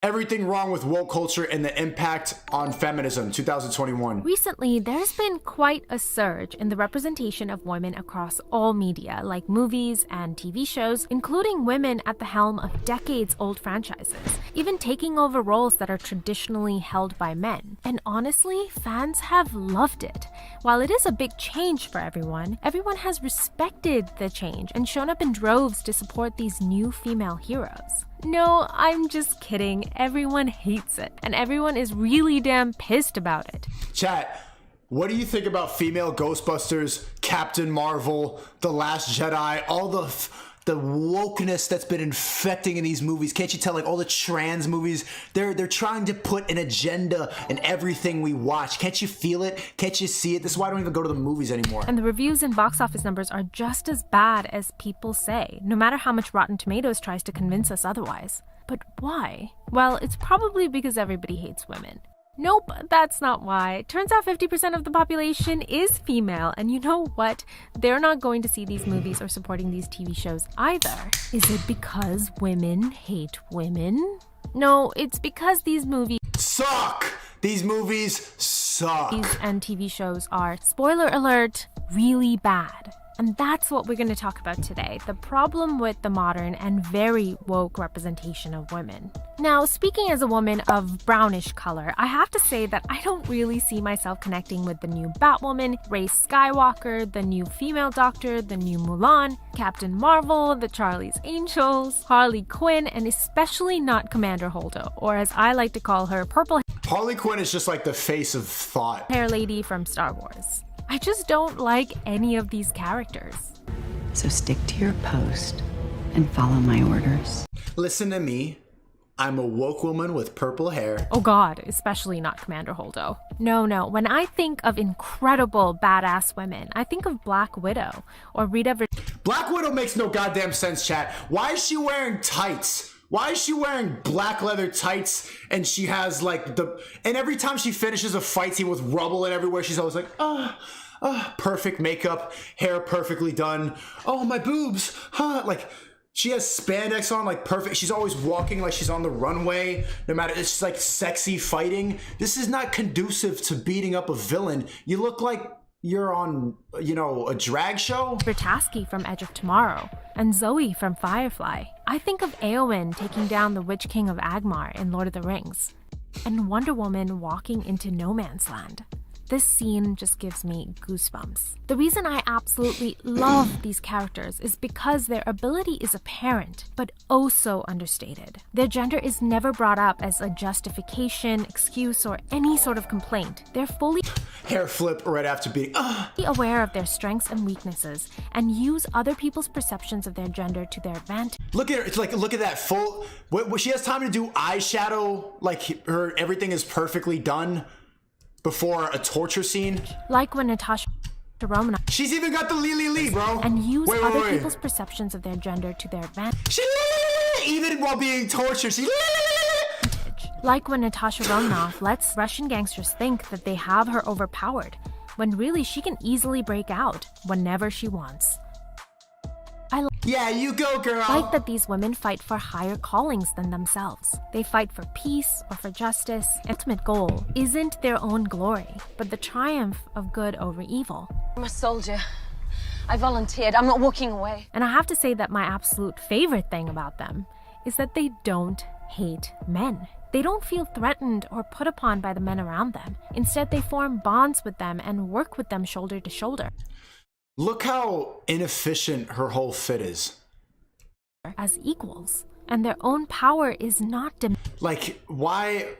everything wrong with woke culture and the impact on feminism, 2021. Recently, there's been quite a surge in the representation of women across all media, like movies and TV shows, including women at the helm of decades-old franchises, even taking over roles that are traditionally held by men. And honestly, fans have loved it. While it is a big change for everyone has respected the change and shown up in droves to support these new female heroes. No, I'm just kidding. Everyone hates it, and everyone is really damn pissed about it. Chat, what do you think about female Ghostbusters, Captain Marvel, The Last Jedi, all the wokeness that's been infecting in these movies? Can't you tell, like all the trans movies, they're trying to put an agenda in everything we watch. Can't you feel it? Can't you see it? This is why I don't even go to the movies anymore. And the reviews and box office numbers are just as bad as people say, no matter how much Rotten Tomatoes tries to convince us otherwise. But why? Well, it's probably because everybody hates women. Nope, that's not why. Turns out 50% of the population is female, and you know what? They're not going to see these movies or supporting these TV shows either. Is it because women hate women? No, it's because these movies suck! These movies suck! And TV shows are, spoiler alert, really bad. And that's what we're going to talk about today, the problem with the modern and very woke representation of women. Now, speaking as a woman of brownish color, I have to say that I don't really see myself connecting with the new Batwoman, Rey Skywalker, the new female Doctor, the new Mulan, Captain Marvel, the Charlie's Angels, Harley Quinn, and especially not Commander Holdo, or as I like to call her, Purple Harley Quinn is just like the face of thought. Hair Lady from Star Wars. I just don't like any of these characters. So stick to your post and follow my orders. Listen to me. I'm a woke woman with purple hair. Oh god, especially not Commander Holdo. No, when I think of incredible badass women, I think of Black Widow or Rita Black Widow makes no goddamn sense, chat. Why is she wearing tights? Why is she wearing black leather tights and she has like and every time she finishes a fight scene with rubble and everywhere, she's always like, perfect makeup, hair perfectly done. Oh, my boobs, huh? Like she has spandex on, like perfect. She's always walking like she's on the runway, no matter, it's just like sexy fighting. This is not conducive to beating up a villain. You look like you're on, a drag show? Bertasky from Edge of Tomorrow, and Zoe from Firefly. I think of Éowyn taking down the Witch King of Agmar in Lord of the Rings, and Wonder Woman walking into no man's land. This scene just gives me goosebumps. The reason I absolutely love these characters is because their ability is apparent, but oh so understated. Their gender is never brought up as a justification, excuse, or any sort of complaint. They're fully hair flip right after being aware of their strengths and weaknesses and use other people's perceptions of their gender to their advantage. Look at her, it's like, look at that full, what she has time to do eyeshadow, like everything is perfectly done before a torture scene. Like when Natasha Romanoff. She's even got the Lee, bro. And use other people's perceptions of their gender to their advantage. Even while being tortured, like when Natasha Romanoff lets Russian gangsters think that they have her overpowered, when really she can easily break out whenever she wants. Yeah, you go, girl. Like that these women fight for higher callings than themselves. They fight for peace or for justice. Ultimate goal isn't their own glory, but the triumph of good over evil. I'm a soldier. I volunteered. I'm not walking away. And I have to say that my absolute favorite thing about them is that they don't hate men. They don't feel threatened or put upon by the men around them. Instead, they form bonds with them and work with them shoulder to shoulder. Look how inefficient her whole fit is. As equals, and their own power is not like, why?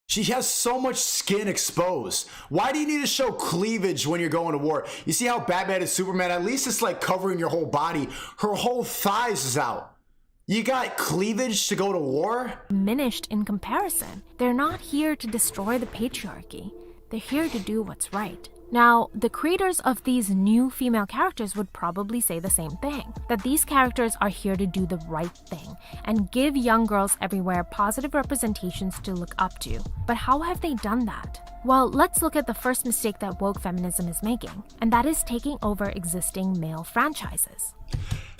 She has so much skin exposed. Why do you need to show cleavage when you're going to war? You see how Batman and Superman, at least it's like covering your whole body. Her whole thighs is out. You got cleavage to go to war? Diminished in comparison. They're not here to destroy the patriarchy. They're here to do what's right. Now, the creators of these new female characters would probably say the same thing, that these characters are here to do the right thing and give young girls everywhere positive representations to look up to. But how have they done that? Well, let's look at the first mistake that woke feminism is making, and that is taking over existing male franchises.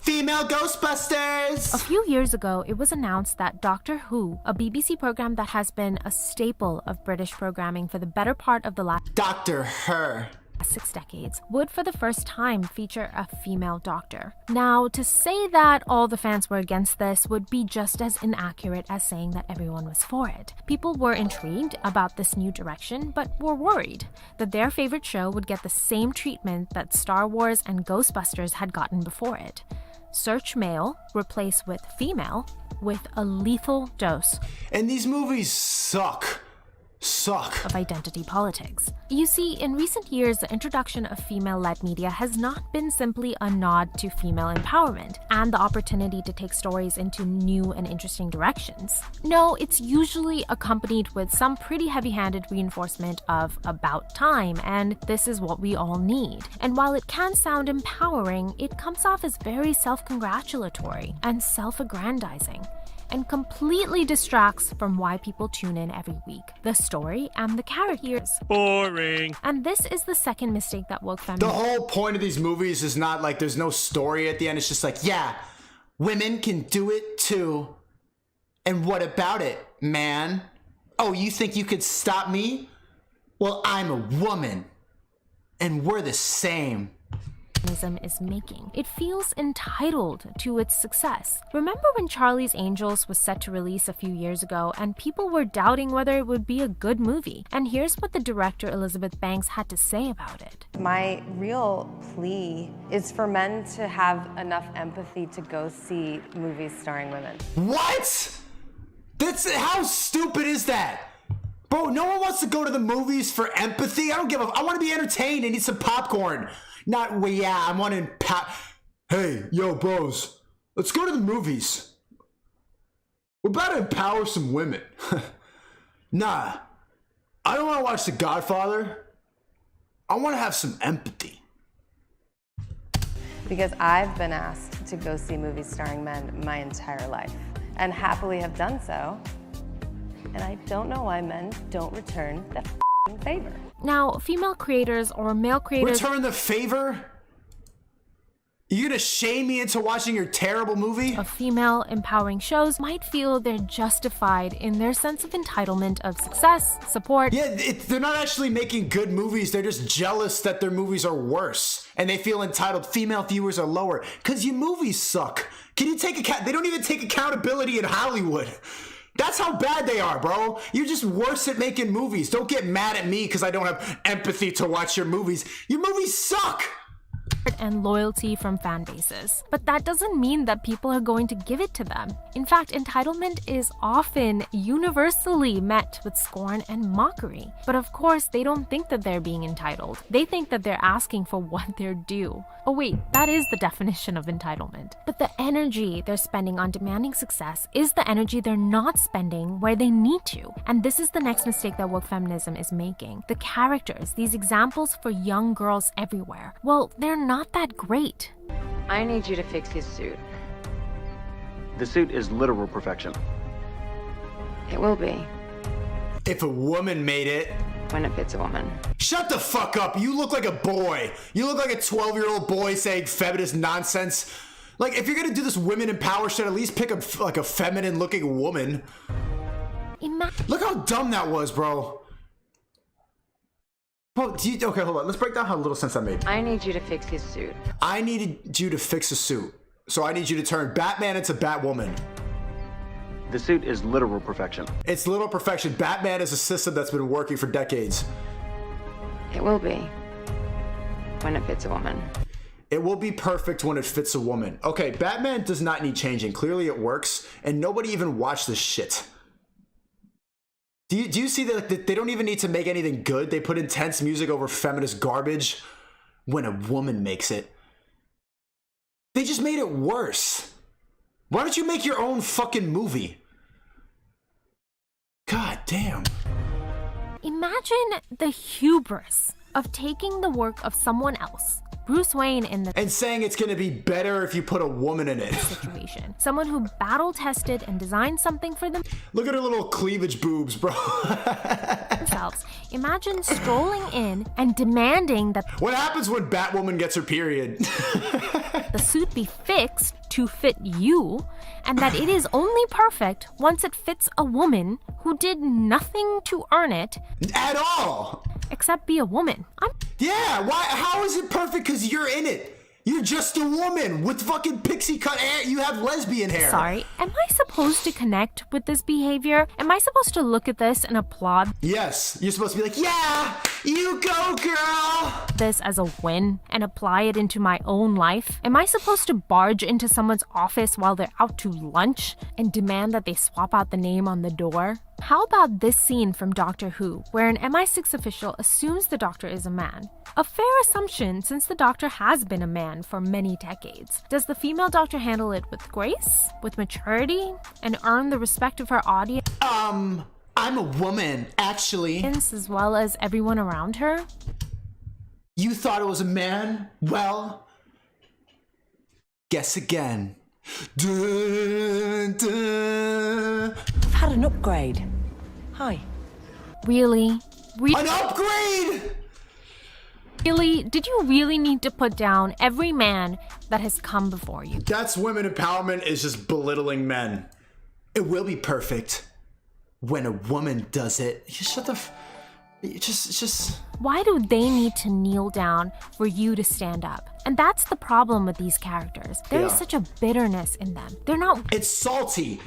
Female Ghostbusters! A few years ago, it was announced that Doctor Who, a BBC program that has been a staple of British programming for the better part of the last Dr. Her. 6 decades, would for the first time feature a female doctor. Now, to say that all the fans were against this would be just as inaccurate as saying that everyone was for it. People were intrigued about this new direction, but were worried that their favorite show would get the same treatment that Star Wars and Ghostbusters had gotten before it. Search male replaced with female with a lethal dose And these movies suck. of identity politics. You see, in recent years, the introduction of female-led media has not been simply a nod to female empowerment and the opportunity to take stories into new and interesting directions. No, it's usually accompanied with some pretty heavy-handed reinforcement of about time, and this is what we all need. And while it can sound empowering, it comes off as very self-congratulatory and self-aggrandizing, and completely distracts from why people tune in every week: the story and the characters. Boring. And this is the second mistake that woke The feminism. whole point of these movies is not like there's no story at the end. It's just like, yeah, women can do it too. And what about it, man? Oh, you think you could stop me? Well, I'm a woman. And we're the same. Is making. It feels entitled to its success. Remember when Charlie's Angels was set to release a few years ago and people were doubting whether it would be a good movie? And here's what the director Elizabeth Banks had to say about it. My real plea is for men to have enough empathy to go see movies starring women. What? How stupid is that? Bro, no one wants to go to the movies for empathy. I don't give a... I want to be entertained and eat some popcorn. Not, well, yeah, I want to Hey, yo, bros, let's go to the movies. We're about to empower some women. Nah, I don't want to watch The Godfather. I want to have some empathy. Because I've been asked to go see movies starring men my entire life, and happily have done so. And I don't know why men don't return that favor. Now, female creators or male creators... Return the favor? You gonna shame me into watching your terrible movie? of female empowering shows might feel they're justified in their sense of entitlement of success, support. Yeah, they're not actually making good movies. They're just jealous that their movies are worse. And they feel entitled. Female viewers are lower. Because your movies suck. Can you take They don't even take accountability in Hollywood. That's how bad they are, bro. You're just worse at making movies. Don't get mad at me because I don't have empathy to watch your movies. Your movies suck. And loyalty from fan bases. But that doesn't mean that people are going to give it to them. In fact, entitlement is often universally met with scorn and mockery. But of course, they don't think that they're being entitled. They think that they're asking for what they're due. Oh wait, that is the definition of entitlement. But the energy they're spending on demanding success is the energy they're not spending where they need to. And this is the next mistake that woke feminism is making. The characters, these examples for young girls everywhere, well, they're not that great. I need you to fix his suit. The suit is literal perfection. It will be, If a woman made it. when it fits a woman. Shut the fuck up. You look like a boy. You look like a 12-year-old boy saying feminist nonsense. Like, if you're gonna do this women in power shit, at least pick a feminine looking woman. Look how dumb that was, bro. Well, okay, hold on. Let's break down how little sense that made. I need you to fix his suit. I needed you to fix a suit. So I need you to turn Batman into Batwoman. The suit is literal perfection. It's literal perfection. Batman is a system that's been working for decades. It will be, when it fits a woman. It will be perfect when it fits a woman. Okay, Batman does not need changing. Clearly it works, and nobody even watched this shit. Do you see that they don't even need to make anything good? They put intense music over feminist garbage when a woman makes it. They just made it worse. Why don't you make your own fucking movie? God damn. Imagine the hubris of taking the work of someone else, Bruce Wayne in the And saying it's gonna be better if you put a woman in it. situation. Someone who battle tested and designed something for Look at her little cleavage boobs, bro. themselves. Imagine strolling in and demanding that What happens when Batwoman gets her period? the suit be fixed to fit you, and that it is only perfect once it fits a woman who did nothing to earn it At all. except be a woman. Yeah, why? How is it perfect? Because you're in it. You're just a woman with fucking pixie cut hair. You have lesbian hair. Sorry, am I supposed to connect with this behavior? Am I supposed to look at this and applaud Yes, you're supposed to be like, yeah, you go, girl. this as a win and apply it into my own life? Am I supposed to barge into someone's office while they're out to lunch and demand that they swap out the name on the door? How about this scene from Doctor Who, where an MI6 official assumes the Doctor is a man? A fair assumption since the Doctor has been a man for many decades. Does the female Doctor handle it with grace, with maturity, and earn the respect of her audience I'm a woman, actually. as well as everyone around her? You thought it was a man? Well, guess again. Dun, dun. I've had an upgrade. Hi. Really? An upgrade! Really? Did you really need to put down every man that has come before you? That's women empowerment, is just belittling men. It will be perfect when a woman does it. You shut the just Why do they need to kneel down for you to stand up? And that's the problem with these characters. There is Yeah. such a bitterness in them. They're not. It's salty.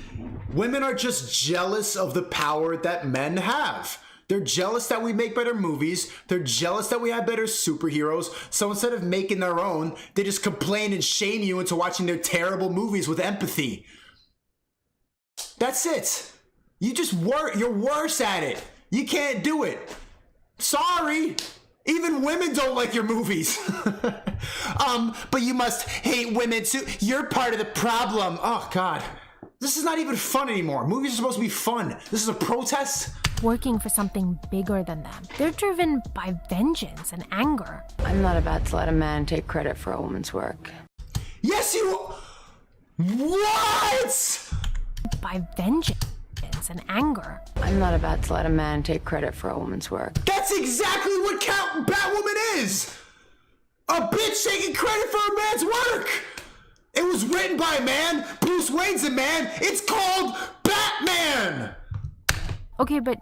Women are just jealous of the power that men have. They're jealous that we make better movies. They're jealous that we have better superheroes. So instead of making their own, they just complain and shame you into watching their terrible movies with empathy. That's it. You're worse at it. You can't do it. Sorry. Even women don't like your movies. But you must hate women too. You're part of the problem. Oh, God. This is not even fun anymore. Movies are supposed to be fun. This is a protest. Working for something bigger than them. They're driven by vengeance and anger. I'm not about to let a man take credit for a woman's work. Yes, you. What? By vengeance and anger. I'm not about to let a man take credit for a woman's work. That's exactly what Batwoman is. A bitch taking credit for a man's work. It was written by a man. Bruce Wayne's a man. It's called Batman. Okay, but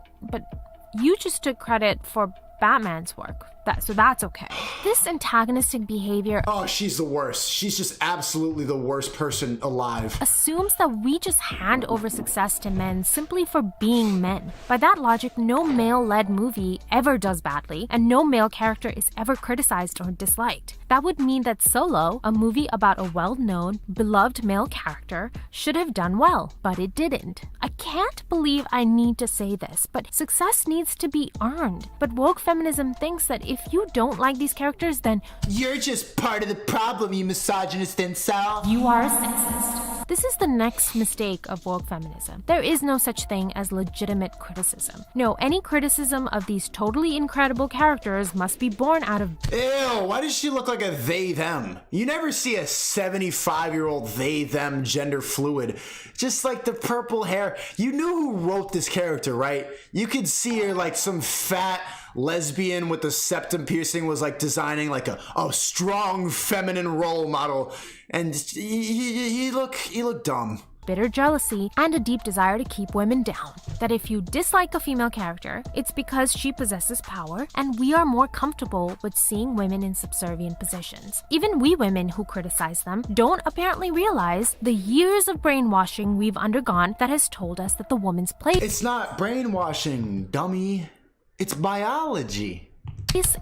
you just took credit for Batman's work. So that's okay. This antagonistic behavior Oh, she's the worst. She's just absolutely the worst person alive. assumes that we just hand over success to men simply for being men. By that logic, no male-led movie ever does badly, and no male character is ever criticized or disliked. That would mean that Solo, a movie about a well-known, beloved male character, should have done well, but it didn't. I can't believe I need to say this, but success needs to be earned. But woke feminism thinks that if you don't like these characters, then You're just part of the problem, you misogynist incel. you are sexist. This is the next mistake of woke feminism. There is no such thing as legitimate criticism. No, any criticism of these totally incredible characters must be born out of Ew, why does she look like a they-them? You never see a 75-year-old they-them gender fluid. Just like the purple hair. You knew who wrote this character, right? You could see her like some fat lesbian with the septum piercing was like designing like a strong feminine role model. And he looked dumb. bitter jealousy and a deep desire to keep women down. That if you dislike a female character, it's because she possesses power, and we are more comfortable with seeing women in subservient positions. Even we women who criticize them don't apparently realize the years of brainwashing we've undergone that has told us that the woman's place It's not brainwashing, dummy. It's biology.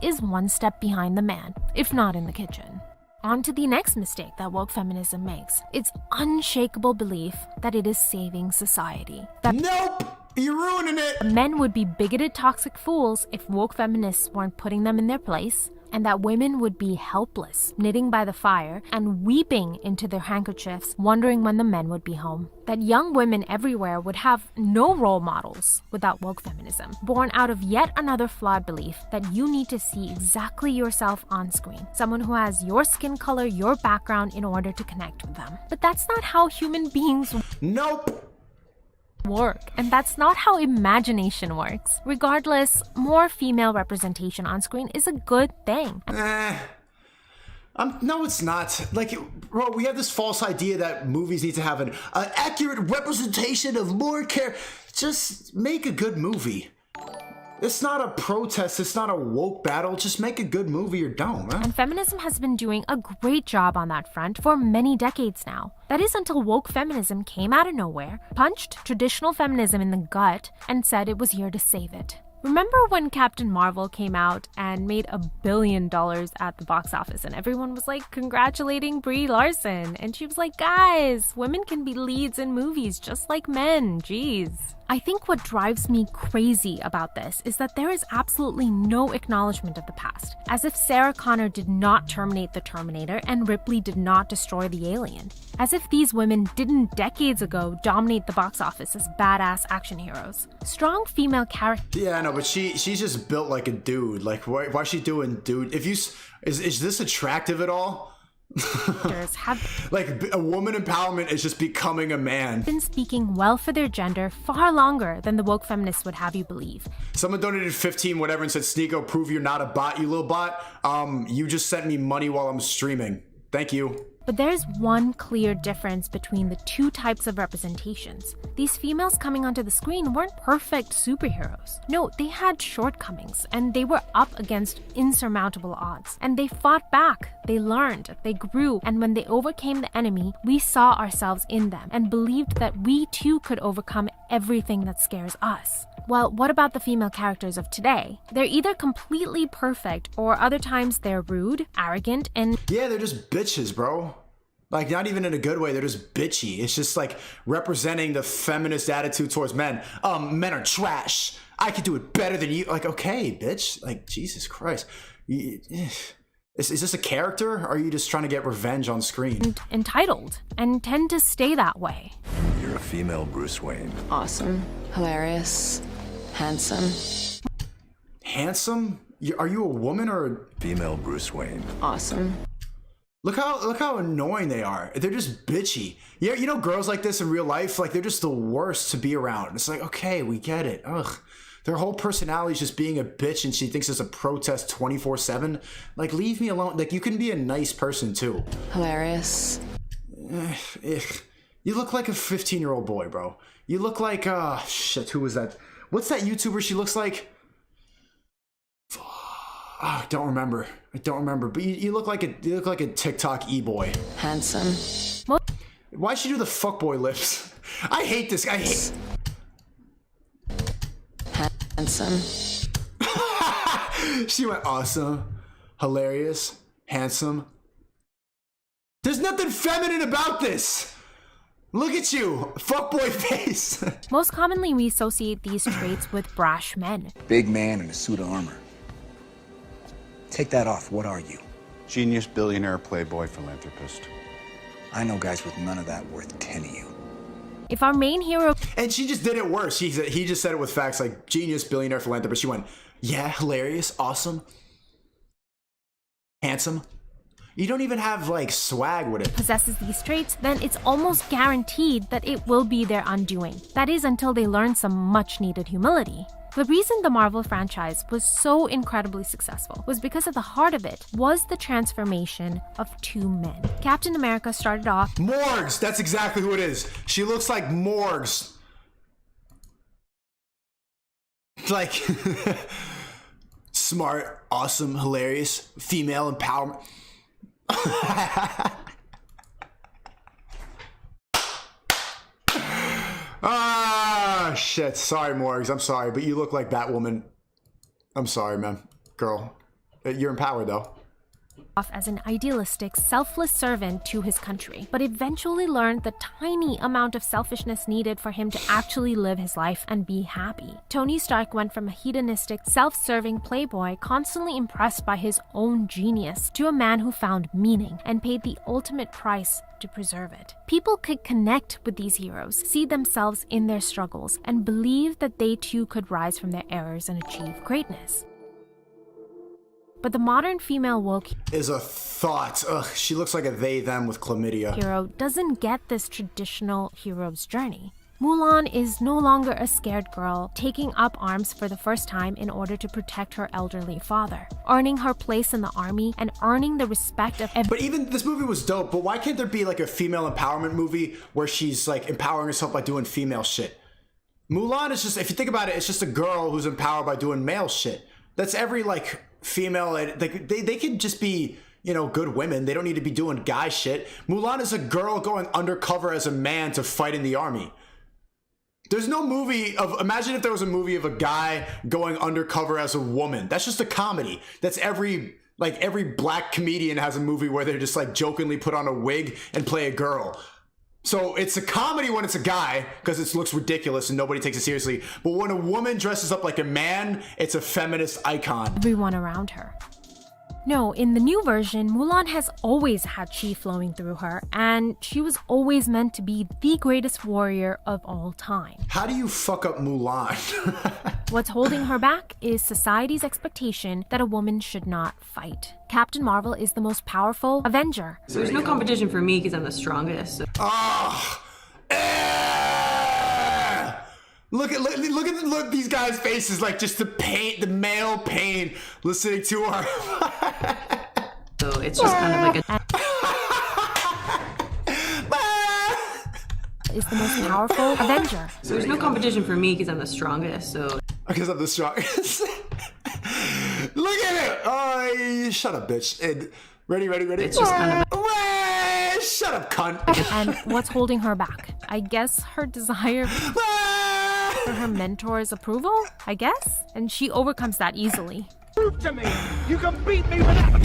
is one step behind the man, if not in the kitchen. On to the next mistake that woke feminism makes. Its unshakable belief that it is saving society. That Nope! You're ruining it! men would be bigoted, toxic fools if woke feminists weren't putting them in their place, and that women would be helpless, knitting by the fire and weeping into their handkerchiefs, wondering when the men would be home. That young women everywhere would have no role models without woke feminism, born out of yet another flawed belief that you need to see exactly yourself on screen, someone who has your skin color, your background in order to connect with them. But that's not how human beings Nope! work, and that's not how imagination works. Regardless, more female representation on screen is a good thing. No, it's not. Like, bro, we have this false idea that movies need to have an accurate representation of more care. Just make a good movie. It's not a protest. It's not a woke battle. Just make a good movie or don't, man. And feminism has been doing a great job on that front for many decades now. That is until woke feminism came out of nowhere, punched traditional feminism in the gut, and said it was here to save it. Remember when Captain Marvel came out and made $1 billion at the box office and everyone was like congratulating Brie Larson? And she was like, guys, women can be leads in movies just like men, jeez. I think what drives me crazy about this is that there is absolutely no acknowledgement of the past, as if Sarah Connor did not terminate the Terminator and Ripley did not destroy the alien, as if these women didn't decades ago dominate the box office as badass action heroes. Strong female characters. Yeah, I know, but she's just built like a dude. Like, why is she doing dude? If you is this attractive at all? Have like a woman empowerment is just becoming a man. Been speaking well for their gender far longer than the woke feminists would have you believe. Someone donated 15 whatever and said, "SNEAKO, prove you're not a bot, you little bot. You just sent me money while I'm streaming. Thank you." But there's one clear difference between the two types of representations. These females coming onto the screen weren't perfect superheroes. No, they had shortcomings, and they were up against insurmountable odds. And they fought back, they learned, they grew, and when they overcame the enemy, we saw ourselves in them and believed that we too could overcome everything that scares us. Well, what about the female characters of today? They're either completely perfect, or other times they're rude, arrogant, and... Yeah, they're just bitches, bro. Like, not even in a good way, they're just bitchy. It's just like representing the feminist attitude towards men. Men are trash. I could do it better than you. Like, okay, bitch. Like, Jesus Christ. Is this a character, or are you just trying to get revenge on screen? Entitled, and tend to stay that way. You're a female Bruce Wayne. Awesome. Hilarious. Handsome. Handsome? Are you a woman or a... Female Bruce Wayne. Awesome. Look how annoying they are. They're just bitchy. Yeah, you know girls like this in real life, like they're just the worst to be around. It's like, okay, we get it. Ugh. Their whole personality is just being a bitch and she thinks it's a protest 24/7. Like, leave me alone. Like, you can be a nice person too. Hilarious. You look like a 15-year-old boy, bro. You look like, shit, who was that? What's that YouTuber she looks like? I don't remember. But you look like a TikTok e-boy. Handsome. Why'd she do the fuckboy lips? I hate this guy. Handsome. She went awesome, hilarious, handsome. There's nothing feminine about this. Look at you, fuckboy face. Most commonly, we associate these traits with brash men. Big man in a suit of armor. Take that off. What are you? Genius, billionaire, playboy, philanthropist. I know guys with none of that worth 10 of you. If our main hero... And she just did it worse. He just said it with facts like genius, billionaire, philanthropist. She went, yeah, hilarious, awesome, handsome. You don't even have like swag with it. Possesses these traits, then it's almost guaranteed that it will be their undoing. That is until they learn some much needed humility. The reason the Marvel franchise was so incredibly successful was because at the heart of it was the transformation of two men. Captain America started off... Morgs! That's exactly who it is. She looks like Morgs. Like... smart, awesome, hilarious, female empowerment. Ah, shit. Sorry, Morgs. I'm sorry, but you look like Batwoman. I'm sorry, man. Girl. You're empowered, though. Off as an idealistic, selfless servant to his country, but eventually learned the tiny amount of selfishness needed for him to actually live his life and be happy. Tony Stark went from a hedonistic, self-serving playboy constantly impressed by his own genius to a man who found meaning and paid the ultimate price to preserve it. People could connect with these heroes, see themselves in their struggles, and believe that they too could rise from their errors and achieve greatness. But the modern female woke is a thought. Ugh, she looks like a they, them with chlamydia. Hero doesn't get this traditional hero's journey. Mulan is no longer a scared girl, taking up arms for the first time in order to protect her elderly father, earning her place in the army and earning the respect of But even this movie was dope, but why can't there be like a female empowerment movie where she's like empowering herself by doing female shit? Mulan is just, if you think about it, it's just a girl who's empowered by doing male shit. That's every like female, like they can just be, you know, good women. They don't need to be doing guy shit. Mulan is a girl going undercover as a man to fight in the army. There's no movie of, imagine if there was a movie of a guy going undercover as a woman. That's just a comedy. That's every black comedian has a movie where they're just like jokingly put on a wig and play a girl. So it's a comedy when it's a guy because it looks ridiculous and nobody takes it seriously. But when a woman dresses up like a man, it's a feminist icon. Everyone around her. No, in the new version, Mulan has always had chi flowing through her, and she was always meant to be the greatest warrior of all time. How do you fuck up Mulan? What's holding her back is society's expectation that a woman should not fight. Captain Marvel is the most powerful Avenger. There's no competition for me because I'm the strongest. So. Look these guys' faces, like just the pain, the male pain listening to her. So it's just kind of like a is the most powerful Avenger. So there's no competition for me because I'm the strongest. So because I'm the strongest. Look at it! Oh, shut up, bitch. And ready. It's just kind of shut up, cunt. And what's holding her back? I guess her desire for her mentor's approval, I guess? And she overcomes that easily. Prove to me you can beat me without...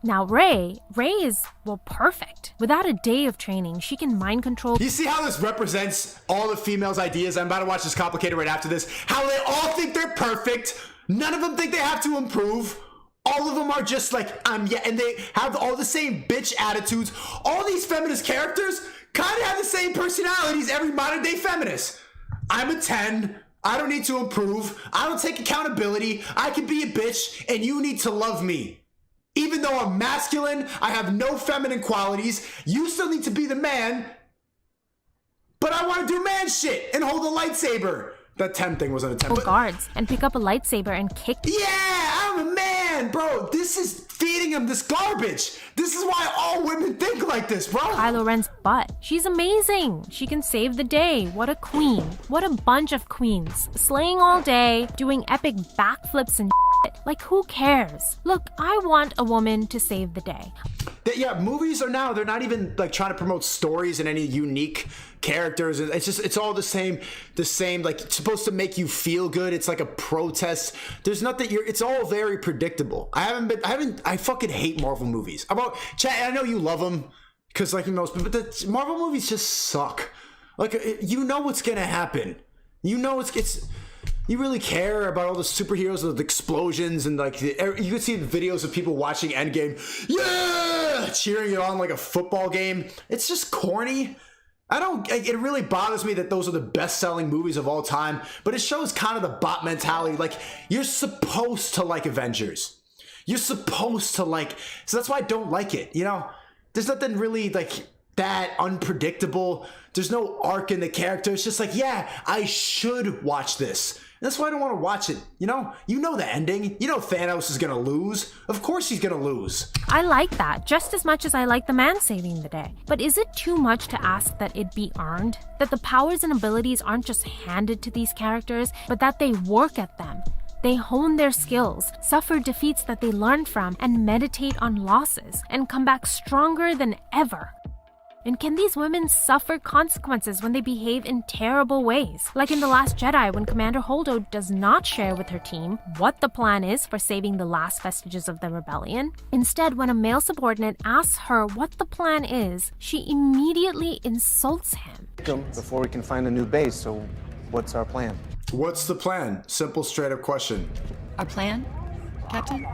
Now Rey is, well, perfect. Without a day of training, she can mind control. You see how this represents all the females' ideas? I'm about to watch this complicated right after this. How they all think they're perfect. None of them think they have to improve. All of them are just like, and they have all the same bitch attitudes. All these feminist characters kind of have the same personalities every modern day feminist. I'm a 10. I don't need to improve. I don't take accountability. I can be a bitch and you need to love me. Even though I'm masculine, I have no feminine qualities. You still need to be the man. But I want to do man shit and hold a lightsaber. That 10 thing wasn't a 10. Guards and pick up a lightsaber and kick. Yeah, I'm a man, bro. This is feeding him this garbage. This is why all women think like this, bro. Kylo Ren's butt. She's amazing. She can save the day. What a queen. What a bunch of queens. Slaying all day, doing epic backflips and shit. Like, who cares? Look, I want a woman to save the day. Yeah, movies are now, they're not even like trying to promote stories and any unique characters. It's all the same, like it's supposed to make you feel good. It's like a protest. There's nothing, it's all very predictable. I fucking hate Marvel movies. I know you love them because like most, but the Marvel movies just suck. Like, you know what's gonna happen. You know you really care about all the superheroes with explosions and like you could see the videos of people watching Endgame, yeah, cheering it on like a football game. It's just corny. It really bothers me that those are the best-selling movies of all time, but it shows kind of the bot mentality. Like, you're supposed to like Avengers. You're supposed to like, so that's why I don't like it. You know, there's nothing really like that unpredictable. There's no arc in the character. It's just like, yeah, I should watch this. That's why I don't want to watch it. You know the ending. You know Thanos is gonna lose. Of course he's gonna lose. I like that just as much as I like the man saving the day. But is it too much to ask that it be earned? That the powers and abilities aren't just handed to these characters, but that they work at them. They hone their skills, suffer defeats that they learn from, and meditate on losses, and come back stronger than ever. And can these women suffer consequences when they behave in terrible ways? Like in The Last Jedi, when Commander Holdo does not share with her team what the plan is for saving the last vestiges of the rebellion. Instead, when a male subordinate asks her what the plan is, she immediately insults him. Before we can find a new base, so what's our plan? What's the plan? Simple, straight up question. Our plan, Captain?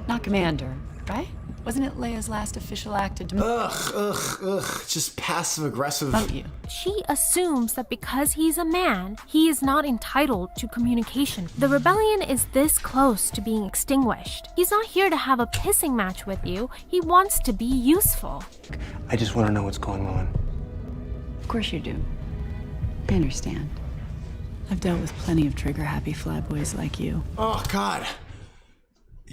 Not Commander, right? Wasn't it Leia's last official act to Ugh. Just passive aggressive. About you. She assumes that because he's a man, he is not entitled to communication. The rebellion is this close to being extinguished. He's not here to have a pissing match with you. He wants to be useful. I just want to know what's going on. Of course you do. I understand. I've dealt with plenty of trigger-happy flyboys like you. Oh, God.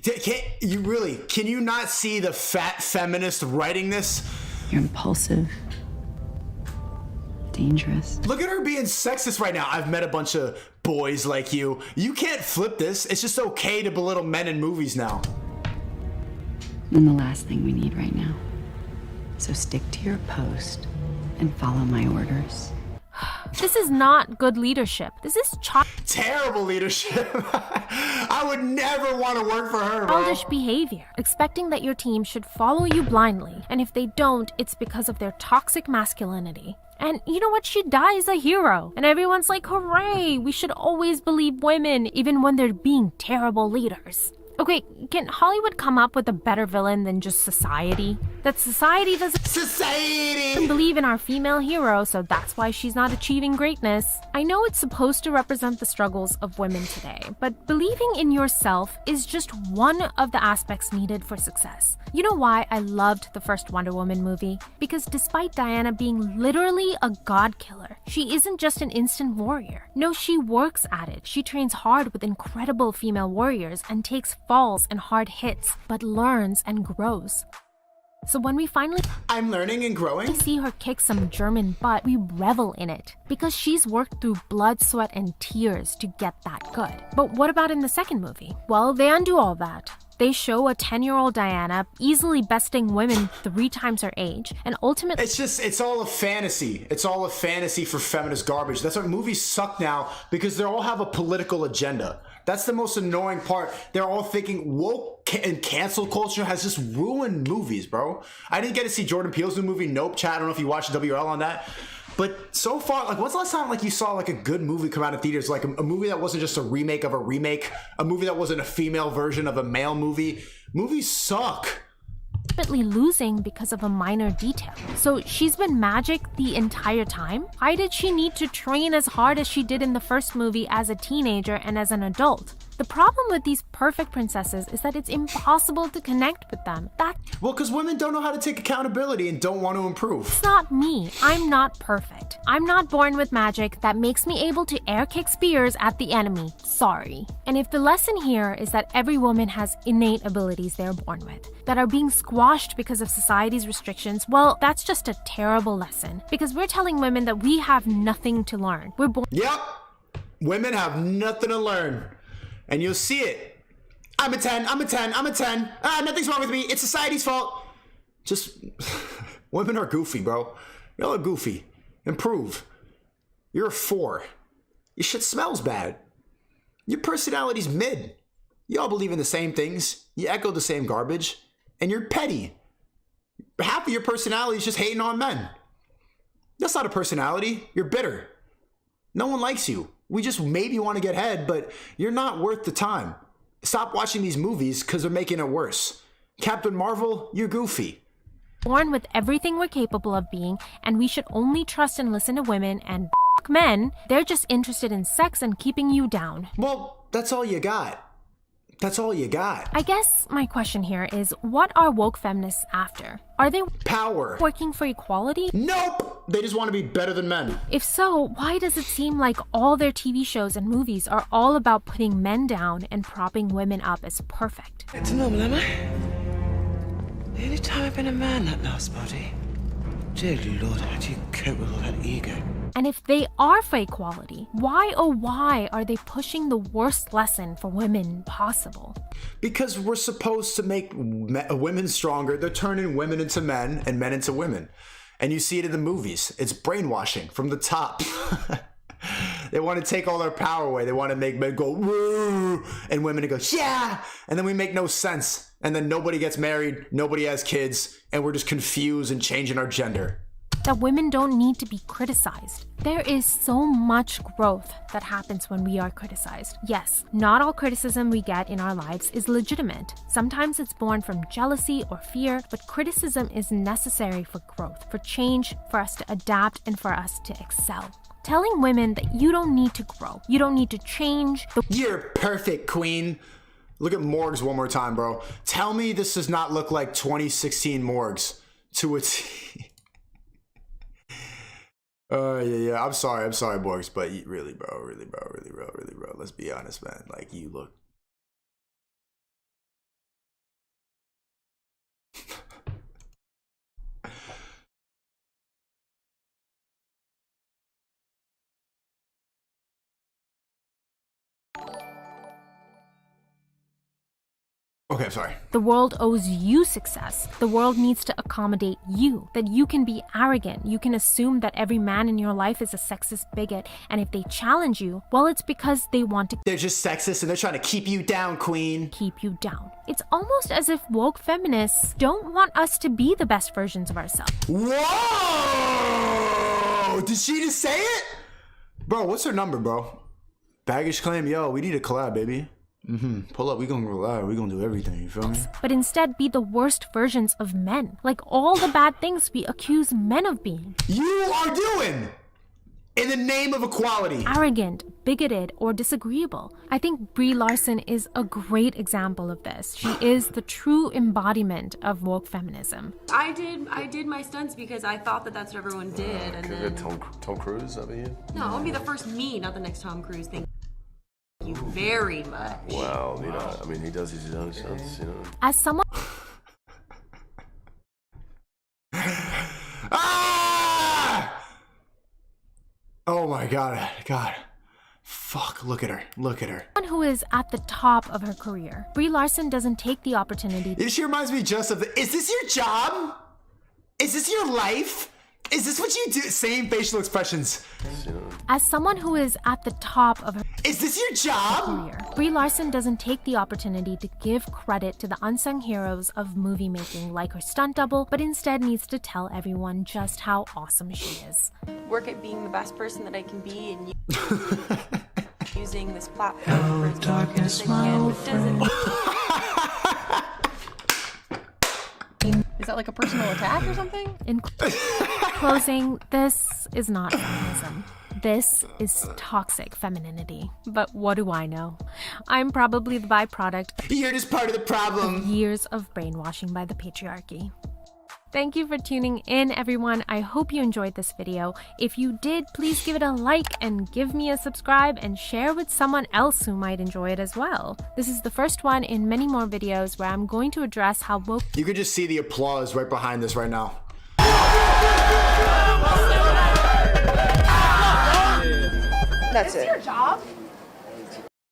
Can you not see the fat feminist writing this? You're impulsive. Dangerous. Look at her being sexist right now. I've met a bunch of boys like you. You can't flip this. It's just okay to belittle men in movies now. And the last thing we need right now. So stick to your post and follow my orders. This is not good leadership. This is terrible leadership. I would never want to work for her, bro. Childish behavior, expecting that your team should follow you blindly, and if they don't, it's because of their toxic masculinity. And you know what? She dies a hero, and everyone's like, hooray, we should always believe women, even when they're being terrible leaders. Okay, can Hollywood come up with a better villain than just society? That society doesn't believe in our female hero, so that's why she's not achieving greatness. I know it's supposed to represent the struggles of women today, but believing in yourself is just one of the aspects needed for success. You know why I loved the first Wonder Woman movie? Because despite Diana being literally a god killer, she isn't just an instant warrior. No, she works at it. She trains hard with incredible female warriors and takes falls and hard hits, but learns and grows. So when we finally I'm learning and growing. See her kick some German butt, we revel in it because she's worked through blood, sweat, and tears to get that good. But what about in the second movie? Well, they undo all that. They show a 10-year-old Diana easily besting women 3 times her age, and ultimately it's all a fantasy. It's all a fantasy for feminist garbage. That's why movies suck now, because they all have a political agenda. That's the most annoying part. They're all thinking woke and cancel culture has just ruined movies, bro. I didn't get to see Jordan Peele's new movie, Nope, chat. I don't know if you watched WL on that. But so far, like, when's the last time like you saw like a good movie come out of theaters? Like a movie that wasn't just a remake of a remake, a movie that wasn't a female version of a male movie. Movies suck. Ultimately losing because of a minor detail. So she's been magic the entire time? Why did she need to train as hard as she did in the first movie as a teenager and as an adult? The problem with these perfect princesses is that it's impossible to connect with them. Well, because women don't know how to take accountability and don't want to improve. It's not me. I'm not perfect. I'm not born with magic that makes me able to air kick spears at the enemy. Sorry. And if the lesson here is that every woman has innate abilities they're born with that are being squashed because of society's restrictions, well, that's just a terrible lesson. Because we're telling women that we have nothing to learn. We're born. Yep. Women have nothing to learn. And you'll see it. I'm a 10, I'm a 10, I'm a 10. Nothing's wrong with me. It's society's fault. Just, women are goofy, bro. Y'all are goofy. Improve. You're a 4. Your shit smells bad. Your personality's mid. Y'all believe in the same things. You echo the same garbage. And you're petty. Half of your personality is just hating on men. That's not a personality. You're bitter. No one likes you. We just maybe want to get head, but you're not worth the time. Stop watching these movies because they're making it worse. Captain Marvel, you're goofy. Born with everything we're capable of being, and we should only trust and listen to women and men. They're just interested in sex and keeping you down. Well, that's all you got. That's all you got. I guess my question here is, what are woke feminists after? Are they power working for equality? Nope! They just want to be better than men. If so, why does it seem like all their TV shows and movies are all about putting men down and propping women up as perfect? It's normal, am I? The only time I've been a man, that last body. Dear Lord, how do you cope with all that ego? And if they are for equality, why oh why are they pushing the worst lesson for women possible? Because we're supposed to make women stronger. They're turning women into men and men into women. And you see it in the movies. It's brainwashing from the top. They want to take all their power away. They want to make men go, woo, and women to go, yeah. And then we make no sense. And then nobody gets married, nobody has kids, and we're just confused and changing our gender. That women don't need to be criticized. There is so much growth that happens when we are criticized. Yes, not all criticism we get in our lives is legitimate. Sometimes it's born from jealousy or fear, but criticism is necessary for growth, for change, for us to adapt, and for us to excel. Telling women that you don't need to grow, you don't need to change. You're perfect, queen. Look at Morgs one more time, bro. Tell me this does not look like 2016 Morgs to a T. Yeah. I'm sorry, Borgs, but really, bro. Let's be honest, man. Like, you look. Okay, I'm sorry. The world owes you success. The world needs to accommodate you. That you can be arrogant. You can assume that every man in your life is a sexist bigot. And if they challenge you, well, it's because they want to. They're just sexist and they're trying to keep you down, queen. Keep you down. It's almost as if woke feminists don't want us to be the best versions of ourselves. Whoa! Did she just say it? Bro, what's her number, bro? Baggage claim, yo, we need a collab, baby. Pull up, we gonna collab, we gonna do everything, you feel me? But instead be the worst versions of men. Like all the bad things we accuse men of being. You are doing! In the name of equality. Arrogant, bigoted, or disagreeable. I think Brie Larson is a great example of this. She is the true embodiment of woke feminism. I did my stunts because I thought that that's what everyone did, and then Tom Cruise over here? no, I would be the first me, not the next Tom Cruise. Thank you very much. Well, you know, I mean, he does his own stunts, you know. As someone Oh my god. Fuck, look at her. who is at the top of her career, Brie Larson doesn't take the opportunity. She reminds me just of is this your job? Is this your life? Is this what you do? Same facial expressions. As someone who is at the top of her Is this your job? career, Brie Larson doesn't take the opportunity to give credit to the unsung heroes of movie making like her stunt double, but instead needs to tell everyone just how awesome she is. Work at being the best person that I can be and using this platform for as much as I can, but doesn't. Is that like a personal attack or something? In closing, this is not feminism. This is toxic femininity. But what do I know? I'm probably the byproduct. You're just part of the problem. Of years of brainwashing by the patriarchy. Thank you for tuning in, everyone. I hope you enjoyed this video. If you did, please give it a like and give me a subscribe and share with someone else who might enjoy it as well. This is the first one in many more videos where I'm going to address how woke. You could just see the applause right behind this right now. That's it. Your job?